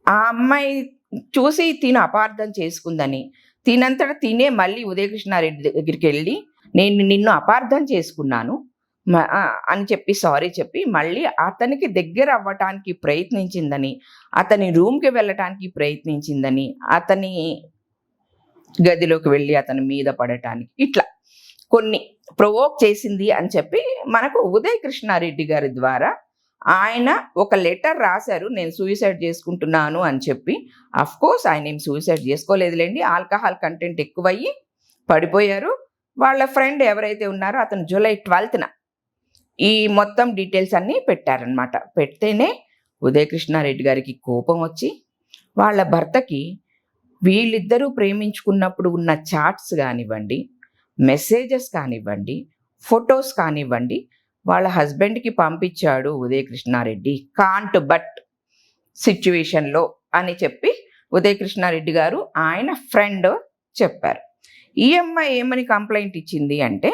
ఆ అమ్మాయి చూసి తిను అపార్థం చేసుకుందని, తినంతట తినే మళ్ళీ ఉదయకృష్ణారెడ్డి దగ్గరికెళ్ళి, "నేను నిన్ను అపార్థం చేసుకున్నాను" అని చెప్పి సారీ చెప్పి, మళ్ళీ అతనికి దగ్గరవ్వటానికి ప్రయత్నించిందని, అతని రూమ్‌కి వెళ్ళటానికి ప్రయత్నించిందని, అతని గదిలోకి వెళ్ళి అతని మీద పడటానికి, ఇట్లా కొన్ని ప్రొవోక్ చేసింది అని చెప్పి మనకు ఉదయ్ కృష్ణారెడ్డి గారి ద్వారా ఆయన ఒక లెటర్ రాశారు. నేను సూసైడ్ చేసుకుంటున్నాను అని చెప్పి. అఫ్కోర్స్ ఆయన ఏం సూసైడ్ చేసుకోలేదులేండి. ఆల్కహాల్ కంటెంట్ ఎక్కువయ్యి పడిపోయారు. వాళ్ళ ఫ్రెండ్ ఎవరైతే ఉన్నారో అతను జూలై 12న ఈ మొత్తం డీటెయిల్స్ అన్నీ పెట్టారనమాట. పెడితేనే ఉదయ్ కృష్ణారెడ్డి గారికి కోపం వచ్చి వాళ్ళ భర్తకి వీళ్ళిద్దరూ ప్రేమించుకున్నప్పుడు ఉన్న చాట్స్ కానివ్వండి, మెసేజెస్ కానివ్వండి, ఫొటోస్ కానివ్వండి, వాళ్ళ హస్బెండ్‌కి పంపించాడు ఉదయ్ కృష్ణారెడ్డి. కాంట్ బట్ సిట్యుయేషన్‌లో అని చెప్పి ఉదయ్ కృష్ణారెడ్డి గారు ఆయన ఫ్రెండ్ చెప్పారు. ఈ అమ్మాయి ఏమని కంప్లెయింట్ ఇచ్చింది అంటే,